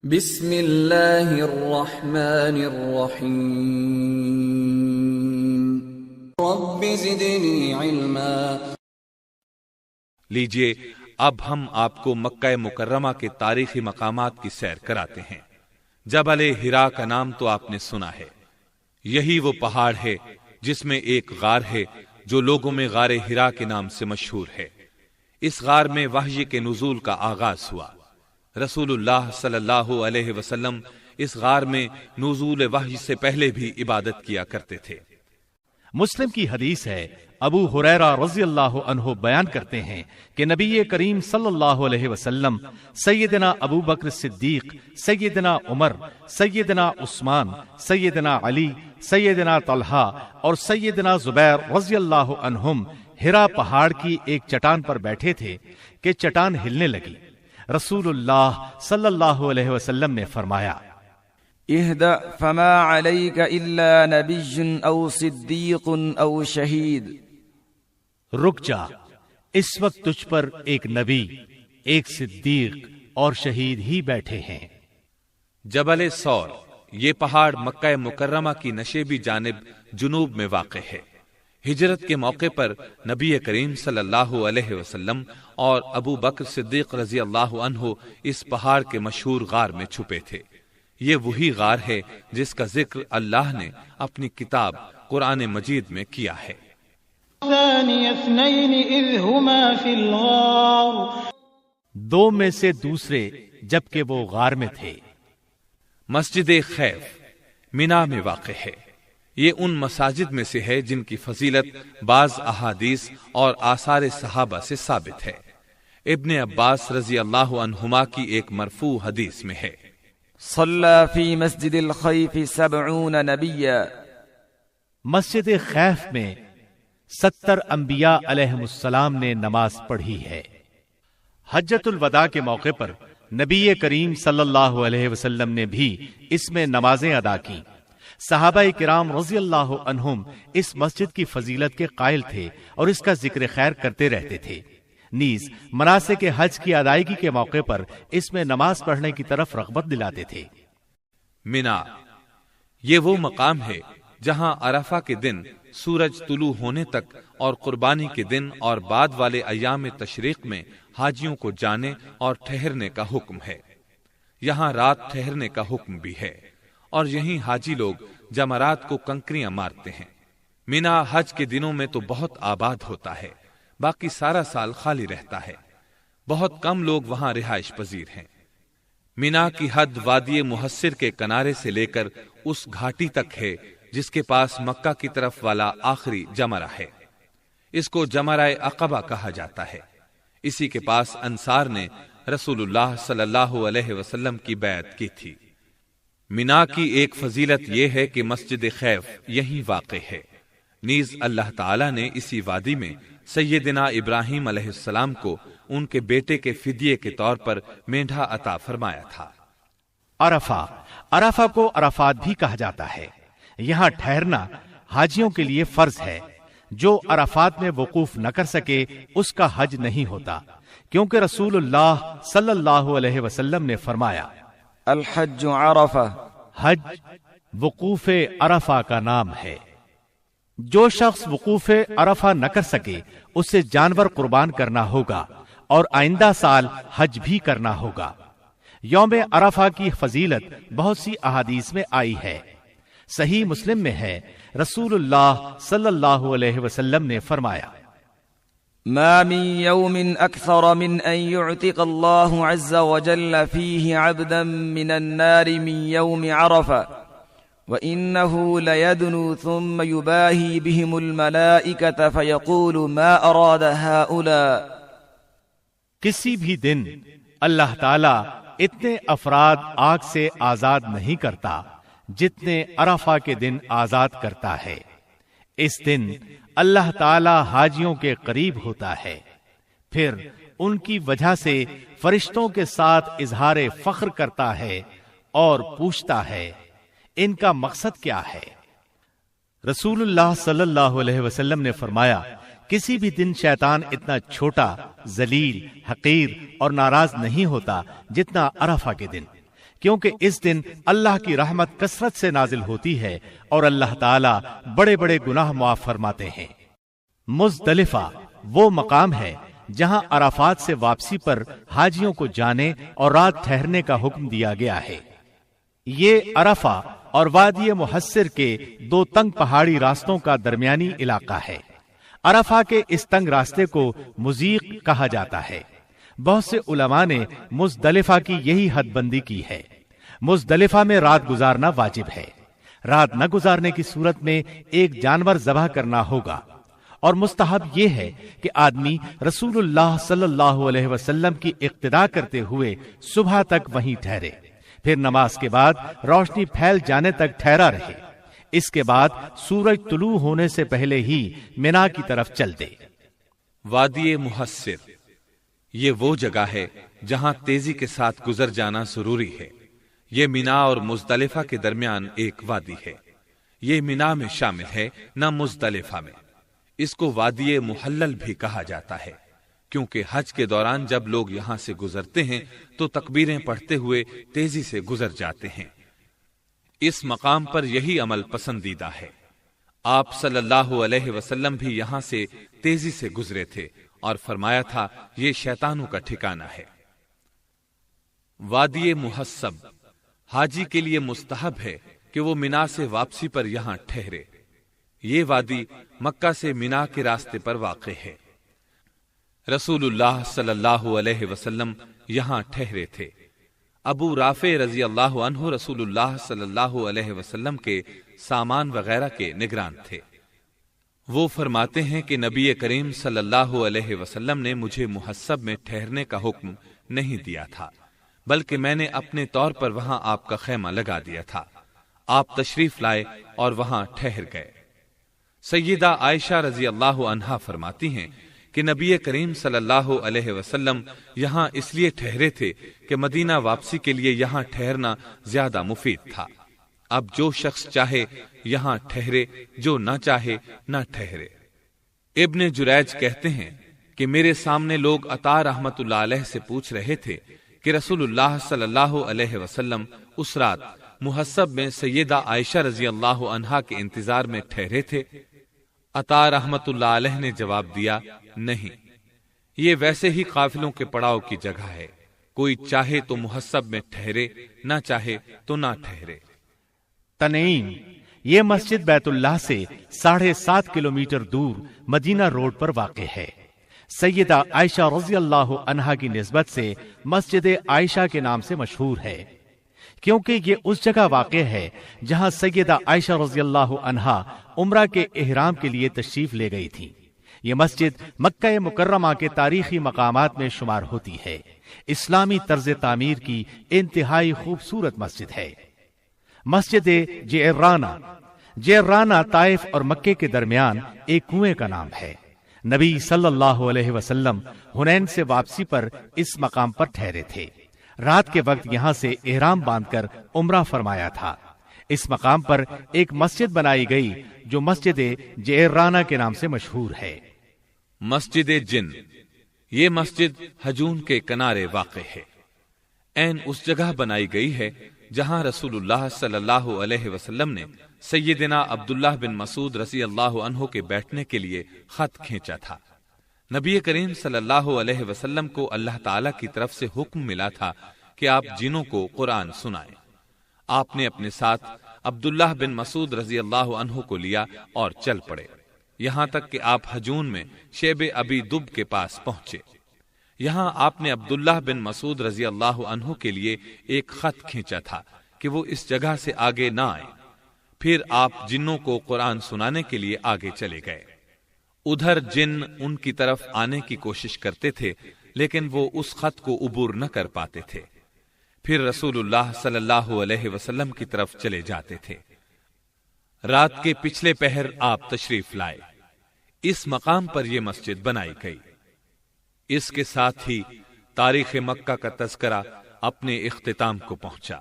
بسم اللہ الرحمن الرحیم رب زدنی علما۔ لیجئے اب ہم آپ کو مکہ مکرمہ کے تاریخی مقامات کی سیر کراتے ہیں۔ جبل حرا کا نام تو آپ نے سنا ہے، یہی وہ پہاڑ ہے جس میں ایک غار ہے جو لوگوں میں غار حرا کے نام سے مشہور ہے۔ اس غار میں وحی کے نزول کا آغاز ہوا۔ رسول اللہ صلی اللہ علیہ وسلم اس غار میں نزول وحی سے پہلے بھی عبادت کیا کرتے تھے۔ مسلم کی حدیث ہے، ابو ہریرہ رضی اللہ عنہ بیان کرتے ہیں کہ نبی کریم صلی اللہ علیہ وسلم سیدنا ابو بکر صدیق، سیدنا عمر، سیدنا عثمان، سیدنا علی، سیدنا طلحہ اور سیدنا زبیر رضی اللہ عنہم حرا پہاڑ کی ایک چٹان پر بیٹھے تھے کہ چٹان ہلنے لگی۔ رسول اللہ صلی اللہ علیہ وسلم نے فرمایا، اهدأ فما عليك الا نبي او صدیق او شہید۔ رک جا، اس وقت تجھ پر ایک نبی، ایک صدیق اور شہید ہی بیٹھے ہیں۔ جبل سور یہ پہاڑ مکہ مکرمہ کی نشیبی جانب جنوب میں واقع ہے۔ ہجرت کے موقع پر نبی کریم صلی اللہ علیہ وسلم اور ابو بکر صدیق رضی اللہ عنہ اس پہاڑ کے مشہور غار میں چھپے تھے۔ یہ وہی غار ہے جس کا ذکر اللہ نے اپنی کتاب قرآن مجید میں کیا ہے۔ ثانی اثنین اذ ہما فی الغار، دو میں سے دوسرے جبکہ وہ غار میں تھے۔ مسجد خیف مینا میں واقع ہے۔ یہ ان مساجد میں سے ہے جن کی فضیلت بعض احادیث اور آثار صحابہ سے ثابت ہے۔ ابن عباس رضی اللہ عنہما کی ایک مرفوع حدیث میں ہے، صلی فی مسجد الخیف 70 نبیا، مسجد خیف میں 70 انبیاء علیہم السلام نے نماز پڑھی ہے۔ حجۃ الوداع کے موقع پر نبی کریم صلی اللہ علیہ وسلم نے بھی اس میں نمازیں ادا کی۔ صحابہ کرام رضی اللہ عنہم اس مسجد کی فضیلت کے قائل تھے اور اس کا ذکر خیر کرتے رہتے تھے۔ نیز مناسک حج کی ادائیگی کے موقع پر اس میں نماز پڑھنے کی طرف رغبت دلاتے تھے۔ مینا یہ وہ مقام ہے جہاں عرفہ کے دن سورج طلوع ہونے تک اور قربانی کے دن اور بعد والے ایام تشریق میں حاجیوں کو جانے اور ٹھہرنے کا حکم ہے۔ یہاں رات ٹھہرنے کا حکم بھی ہے اور یہیں حاجی لوگ جمرات کو کنکریاں مارتے ہیں۔ مینا حج کے دنوں میں تو بہت آباد ہوتا ہے، باقی سارا سال خالی رہتا ہے۔ بہت کم لوگ وہاں رہائش پذیر ہیں۔ مینا کی حد وادی محصر کے کنارے سے لے کر اس گھاٹی تک ہے جس کے پاس مکہ کی طرف والا آخری جمرہ ہے۔ اس کو جمرہ عقبہ کہا جاتا ہے۔ اسی کے پاس انصار نے رسول اللہ صلی اللہ علیہ وسلم کی بیعت کی تھی۔ مینا کی ایک فضیلت یہ ہے کہ مسجد خیف یہیں واقع ہے۔ نیز اللہ تعالی نے اسی وادی میں سیدنا ابراہیم علیہ السلام کو ان کے بیٹے کے فدیے کے طور پر مینڈھا عطا فرمایا تھا۔ عرفہ کو عرفات بھی کہا جاتا ہے۔ یہاں ٹھہرنا حاجیوں کے لیے فرض ہے۔ جو عرفات میں وقوف نہ کر سکے اس کا حج نہیں ہوتا، کیونکہ رسول اللہ صلی اللہ علیہ وسلم نے فرمایا، الحج عرفہ، حج وقوف عرفہ کا نام ہے۔ جو شخص وقوف عرفہ نہ کر سکے اسے جانور قربان کرنا ہوگا اور آئندہ سال حج بھی کرنا ہوگا۔ یوم عرفہ کی فضیلت بہت سی احادیث میں آئی ہے۔ صحیح مسلم میں ہے، رسول اللہ صلی اللہ علیہ وسلم نے فرمایا، ما من يوم أكثر من أن يعتق الله عز وجل فيه عبدا من النار من يوم عرفة وإنه ليدنو ثم يباهي بهم الملائكة فيقول ما أراد هؤلاء۔ کسی بھی دن اللہ تعالی اتنے افراد آگ سے آزاد نہیں کرتا جتنے عرفہ کے دن آزاد کرتا ہے۔ اس دن اللہ تعالی حاجیوں کے قریب ہوتا ہے، پھر ان کی وجہ سے فرشتوں کے ساتھ اظہار فخر کرتا ہے اور پوچھتا ہے ان کا مقصد کیا ہے۔ رسول اللہ صلی اللہ علیہ وسلم نے فرمایا، کسی بھی دن شیطان اتنا چھوٹا، ذلیل، حقیر اور ناراض نہیں ہوتا جتنا عرفہ کے دن، کیونکہ اس دن اللہ کی رحمت کثرت سے نازل ہوتی ہے اور اللہ تعالیٰ بڑے بڑے گناہ معاف فرماتے ہیں۔ مزدلفہ وہ مقام ہے جہاں عرفات سے واپسی پر حاجیوں کو جانے اور رات ٹھہرنے کا حکم دیا گیا ہے۔ یہ عرفہ اور وادی محسر کے دو تنگ پہاڑی راستوں کا درمیانی علاقہ ہے۔ عرفہ کے اس تنگ راستے کو مضیق کہا جاتا ہے۔ بہت سے علماء نے مزدلفہ کی یہی حد بندی کی ہے۔ مزدلفہ میں رات گزارنا واجب ہے۔ رات نہ گزارنے کی صورت میں ایک جانور ذبح کرنا ہوگا، اور مستحب یہ ہے کہ آدمی رسول اللہ صلی اللہ علیہ وسلم کی اقتداء کرتے ہوئے صبح تک وہیں ٹھہرے، پھر نماز کے بعد روشنی پھیل جانے تک ٹھہرا رہے، اس کے بعد سورج طلوع ہونے سے پہلے ہی منا کی طرف چل دے۔ وادی محسر یہ وہ جگہ ہے جہاں تیزی کے ساتھ گزر جانا ضروری ہے۔ یہ منا اور مزدلفہ کے درمیان ایک وادی ہے۔ یہ منا میں شامل ہے، نہ مزدلفہ میں۔ اس کو وادی محلل بھی کہا جاتا ہے، کیونکہ حج کے دوران جب لوگ یہاں سے گزرتے ہیں تو تکبیریں پڑھتے ہوئے تیزی سے گزر جاتے ہیں۔ اس مقام پر یہی عمل پسندیدہ ہے۔ آپ صلی اللہ علیہ وسلم بھی یہاں سے تیزی سے گزرے تھے اور فرمایا تھا یہ شیطانوں کا ٹھکانہ ہے۔ وادی محسب حاجی کے لیے مستحب ہے کہ وہ منا سے واپسی پر یہاں ٹھہرے۔ یہ وادی مکہ سے منا کے راستے پر واقع ہے۔ رسول اللہ صلی اللہ علیہ وسلم یہاں ٹھہرے تھے۔ ابو رافع رضی اللہ عنہ رسول اللہ صلی اللہ علیہ وسلم کے سامان وغیرہ کے نگران تھے۔ وہ فرماتے ہیں کہ نبی کریم صلی اللہ علیہ وسلم نے مجھے محسب میں ٹھہرنے کا حکم نہیں دیا تھا، بلکہ میں نے اپنے طور پر وہاں آپ کا خیمہ لگا دیا تھا۔ آپ تشریف لائے اور وہاں ٹھہر گئے۔ سیدہ عائشہ رضی اللہ عنہا فرماتی ہیں کہ نبی کریم صلی اللہ علیہ وسلم یہاں اس لیے ٹھہرے تھے کہ مدینہ واپسی کے لیے یہاں ٹھہرنا زیادہ مفید تھا۔ اب جو شخص چاہے یہاں ٹھہرے، جو نہ چاہے نہ ٹھہرے۔ ابن جریج کہتے ہیں کہ میرے سامنے لوگ عطا رحمت اللہ علیہ سے پوچھ رہے تھے کہ رسول اللہ صلی اللہ علیہ وسلم اس رات محسب میں سیدہ عائشہ رضی اللہ عنہا کے انتظار میں ٹھہرے تھے؟ عطا رحمت اللہ علیہ نے جواب دیا، نہیں، یہ ویسے ہی قافلوں کے پڑاؤ کی جگہ ہے، کوئی چاہے تو محسب میں ٹھہرے، نہ چاہے تو نہ ٹھہرے۔ تنعیم یہ مسجد بیت اللہ سے 7.5 کلومیٹر دور مدینہ روڈ پر واقع ہے۔ سیدہ عائشہ رضی اللہ عنہا کی نسبت سے مسجد عائشہ کے نام سے مشہور ہے، کیونکہ یہ اس جگہ واقع ہے جہاں سیدہ عائشہ رضی اللہ عنہا عمرہ کے احرام کے لیے تشریف لے گئی تھی۔ یہ مسجد مکہ مکرمہ کے تاریخی مقامات میں شمار ہوتی ہے۔ اسلامی طرز تعمیر کی انتہائی خوبصورت مسجد ہے۔ مسجد جعرانہ طائف اور مکے کے درمیان ایک کنویں کا نام ہے۔ نبی صلی اللہ علیہ وسلم حنین سے واپسی پر اس مقام پر ٹھہرے تھے۔ رات کے وقت یہاں سے احرام باندھ کر عمرہ فرمایا تھا۔ اس مقام پر ایک مسجد بنائی گئی جو مسجد جعرانہ کے نام سے مشہور ہے۔ مسجد جن یہ مسجد حجون کے کنارے واقع ہے۔ عین اس جگہ بنائی گئی ہے جہاں رسول اللہ صلی اللہ علیہ وسلم نے سیدنا عبداللہ بن مسعود رضی اللہ عنہ کے بیٹھنے کے لیے خط کھینچا تھا۔ نبی کریم صلی اللہ علیہ وسلم کو اللہ تعالی کی طرف سے حکم ملا تھا کہ آپ جنوں کو قرآن سنائیں۔ آپ نے اپنے ساتھ عبداللہ بن مسعود رضی اللہ عنہ کو لیا اور چل پڑے، یہاں تک کہ آپ حجون میں شیب ابی دب کے پاس پہنچے۔ یہاں آپ نے عبداللہ بن مسعود رضی اللہ عنہ کے لیے ایک خط کھینچا تھا کہ وہ اس جگہ سے آگے نہ آئیں۔ پھر آپ جنوں کو قرآن سنانے کے لیے آگے چلے گئے۔ ادھر جن ان کی طرف آنے کی کوشش کرتے تھے، لیکن وہ اس خط کو عبور نہ کر پاتے تھے۔ پھر رسول اللہ صلی اللہ علیہ وسلم کی طرف چلے جاتے تھے۔ رات کے پچھلے پہر آپ تشریف لائے۔ اس مقام پر یہ مسجد بنائی گئی۔ اس کے ساتھ ہی تاریخ مکہ کا تذکرہ اپنے اختتام کو پہنچا،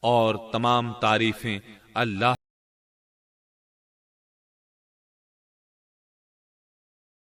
اور تمام تعریفیں اللہ